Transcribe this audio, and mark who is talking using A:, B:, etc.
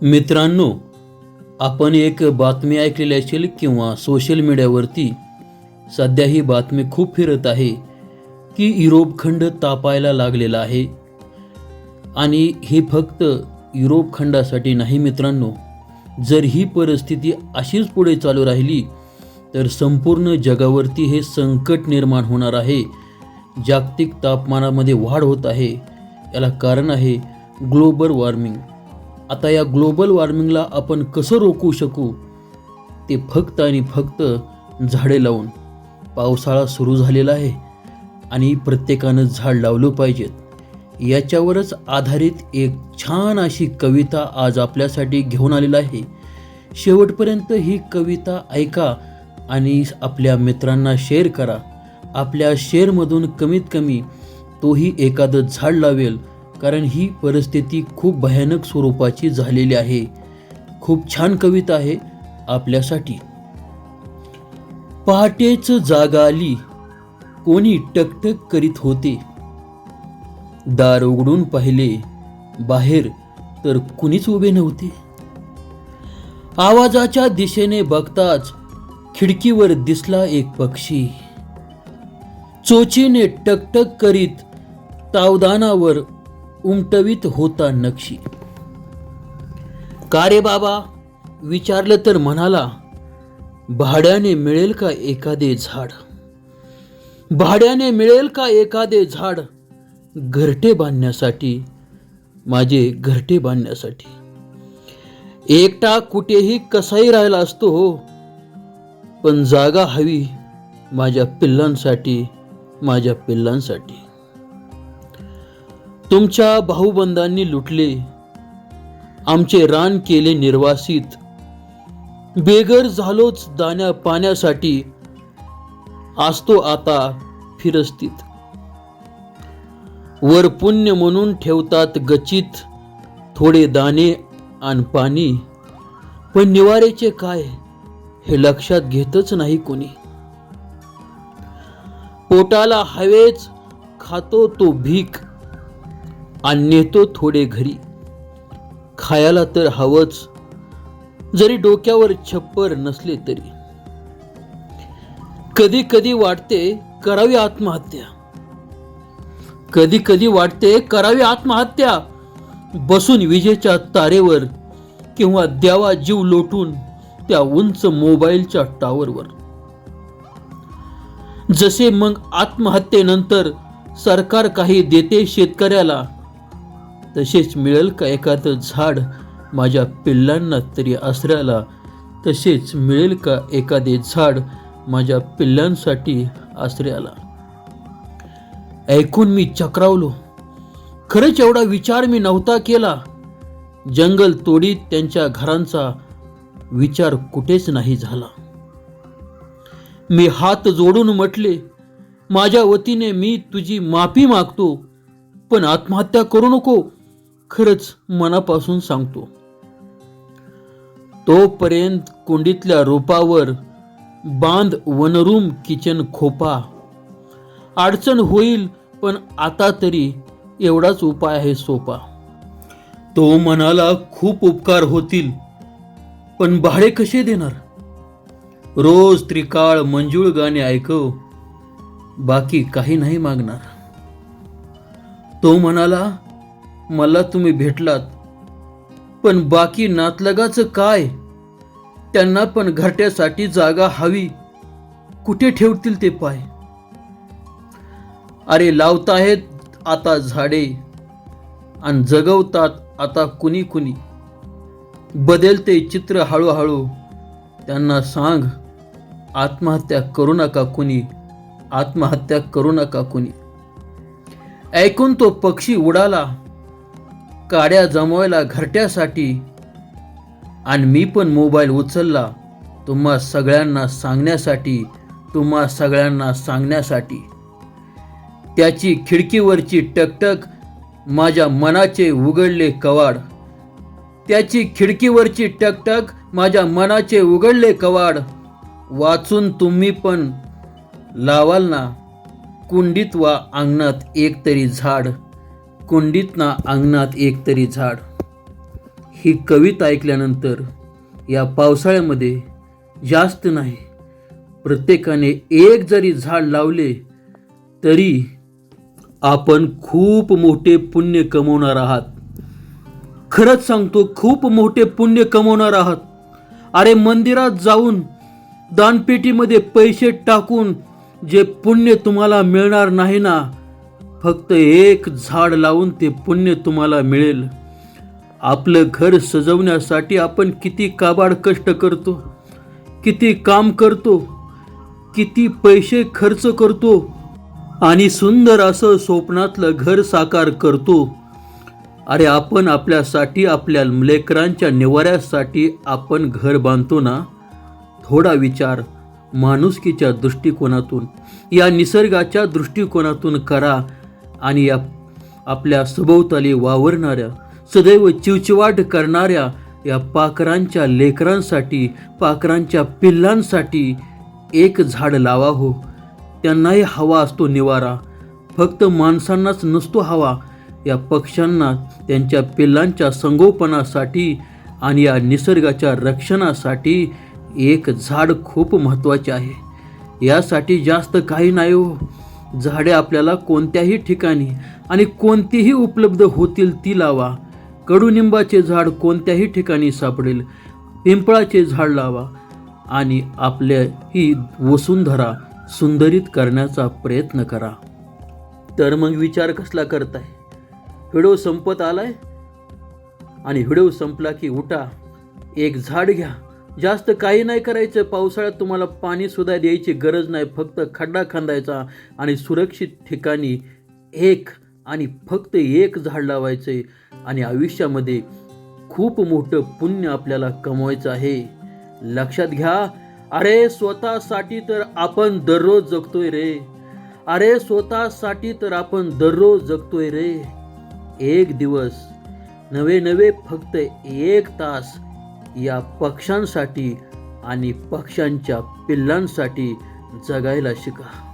A: मित्रांनो, आपण एक बातमी ऐकलेली असेल किंवा सोशल मीडियावरती सध्या ही बातमी खूप फिरत आहे की युरोप खंड तापायला लागलेला आहे. आणि हे फक्त युरोप खंडासाठी नाही मित्रांनो, जर ही परिस्थिती अशीच पुढे चालू राहिली तर संपूर्ण जगावरती हे संकट निर्माण होणार आहे. जागतिक तापमानामध्ये वाढ होत आहे. याला कारण आहे ग्लोबल वॉर्मिंग. आता या ग्लोबल वॉर्मिंगला आपण कसं रोखू शकू, ते फक्त आणि फक्त झाडे लावून. पावसाळा सुरू झालेला आहे आणि प्रत्येकानं झाड लावलं पाहिजेत. याच्यावरच आधारित एक छान अशी कविता आज आपल्यासाठी घेऊन आलेला आहे. शेवटपर्यंत ही कविता ऐका आणि आपल्या मित्रांना शेअर करा. आपल्या शेअरमधून कमीत कमी तोही एखादं झाड लावेल, कारण ही परिस्थिती खूप भयानक स्वरूपाची झालेली आहे. खूप छान कविता आहे आपल्यासाठी. पहाटेच जाग आली, कोणी टकटक करीत होते. दार उघडून पाहिले, बाहेर तर कुणीच उभे नव्हते. आवाजाच्या दिशेने बघताच खिडकीवर दिसला एक पक्षी. चोचीने टकटक करीत तावदानावर उमटवीत होता नक्षी. का रे बाबा, विचारलं तर म्हणाला, भाड्याने मिळेल का एखादे झाड. भाड्याने मिळेल का एखादे झाड, घरटे बांधण्यासाठी, माझे घरटे बांधण्यासाठी. एकटा कुठेही कसाही राहिला असतो हो, पण जागा हवी माझ्या पिल्लांसाठी, माझ्या पिल्लांसाठी. तुमच्या भाऊबंदांनी लुटले, आमचे रान केले निर्वासित. बेघर झालोच दाण्या पाण्यासाठी, असतो आता फिरस्तीत. वर पुण्य म्हणून ठेवतात गच्चीत, थोडे दाणे आणि पाणी. पण निवारेचे काय हे लक्षात घेतच नाही कोणी. पोटाला हवेच खातो तो भीक, आणि नेतो थोडे घरी. खायला तर हवंच, जरी डोक्यावर छप्पर नसले तरी. कधी कधी वाटते करावी आत्महत्या. कधी कधी वाटते करावी आत्महत्या, बसून विजेच्या तारेवर, किंवा द्यावा जीव लोटून त्या उंच मोबाईलच्या टावरवर. जसे मग आत्महत्येनंतर सरकार काही देते शेतकऱ्याला, तसेच मिळेल का एखादं झाड माझ्या पिल्लांना तरी आसऱ्याला. तसेच मिळेल का एखादे झाड माझ्या पिल्लांसाठी आसऱ्याला. ऐकून मी चक्रावलो. खरंच एवढा विचार मी नव्हता केला. जंगल तोडीत त्यांच्या घरांचा विचार कुठेच नाही झाला. मी हात जोडून म्हटले, माझ्या वतीने मी तुझी माफी मागतो, पण आत्महत्या करू नको, खरंच मनापासून सांगतो. तोपर्यंत कुंडीतल्या रोपावर बांध वनरूम किचन खोपा. अडचण होईल पण आता तरी एवढाच उपाय आहे सोपा. तो म्हणाला, खूप उपकार होतील, पण भाडे कसे देणार. रोज त्रिकाळ मंजूळ गाणे ऐकव, बाकी काही नाही मागणार. तो म्हणाला, मला तुम्ही भेटलात, पण बाकी नातलगाचं काय. त्यांना पण घरट्यासाठी जागा हवी, कुठे ठेवतील ते पाय. अरे लावताहेत आता झाडे, आणि जगवतात आता कुणी कुणी. बदलते चित्र हळूहळू, त्यांना सांग आत्महत्या करू नका कुणी, आत्महत्या करू नका कुणी. ऐकून तो पक्षी उडाला, काड्या जमवायला घरट्यासाठी. आणि मी पण मोबाईल उचलला, तुम्हा सगळ्यांना सांगण्यासाठी, तुम्हा सगळ्यांना सांगण्यासाठी. त्याची खिडकीवरची टकटक माझ्या मनाचे उघडले कवाड. त्याची खिडकीवरची टकटक माझ्या मनाचे उघडले कवाड. वाचून तुम्ही पण लावाल ना, कुंडीत वा अंगणात एक तरी झाड. कुंडीत ना अंगणात एक तरी झाड. ही कविता ऐकल्यानंतर या पावसाळ्यामध्ये जास्त नाही, प्रत्येकाने एक जरी झाड लावले तरी आपण खूप मोठे पुण्य कमवणार आहात. खरंच सांगतो, खूप मोठे पुण्य कमवणार आहात. अरे मंदिरात जाऊन दानपेटीमध्ये पैसे टाकून जे पुण्य तुम्हाला मिळणार नाही ना, फक्त एक झाड लावून ते पुण्य तुम्हाला मिळेल. आपलं घर सजवण्यासाठी आपण किती काबाड कष्ट करतो, किती काम करतो, किती पैसे खर्च करतो आणि सुंदर असं स्वप्नातलं घर साकार करतो. अरे आपण आपल्यासाठी, आपल्या लेकरांच्या निवाऱ्यासाठी आपण घर बांधतो ना, थोडा विचार माणुसकीच्या दृष्टिकोनातून, या निसर्गाच्या दृष्टिकोनातून करा आणि या आपल्या सभोवताली वावरणाऱ्या, सदैव चिवचिवाट करणाऱ्या या पाखरांच्या लेकरांसाठी, पाखरांच्या पिल्लांसाठी एक झाड लावा हो. त्यांनाही हवा असतो निवारा, फक्त माणसांनाच नसतो हवा. या पक्ष्यांना त्यांच्या पिल्लांच्या संगोपनासाठी आणि या निसर्गाच्या रक्षणासाठी एक झाड खूप महत्त्वाचे आहे. यासाठी जास्त काही नाही हो. झाडे आपल्याला कोणत्याही ठिकाणी आणि कोणतीही उपलब्ध होतील ती लावा. कडुनिंबाचे झाड कोणत्याही ठिकाणी सापडेल, पिंपळाचे झाड लावा आणि आपल्या ही वसुंधरा सुंदरित करण्याचा प्रयत्न करा. तर मग विचार कसला करताय? व्हिडिओ संपत आलाय आणि व्हिडिओ संपला की उठा, एक झाड घ्या. जास्त काही नाही करायचं. पावसाळ्यात तुम्हाला पाणी सुद्धा द्यायची गरज नाही, फक्त खड्डा खांदायचा आणि सुरक्षित ठिकाणी एक आणि फक्त एक झाड लावायचे आणि आयुष्यामध्ये खूप मोठं पुण्य आपल्याला कमवायचं आहे. लक्षात घ्या. अरे स्वतःसाठी तर आपण दररोज जगतोय रे. अरे स्वतःसाठी तर आपण दररोज जगतोय रे. एक दिवस नवे फक्त एक तास या पक्ष्यांसाठी आणि पक्ष्यांच्या पिल्लांसाठी जगायला शिका.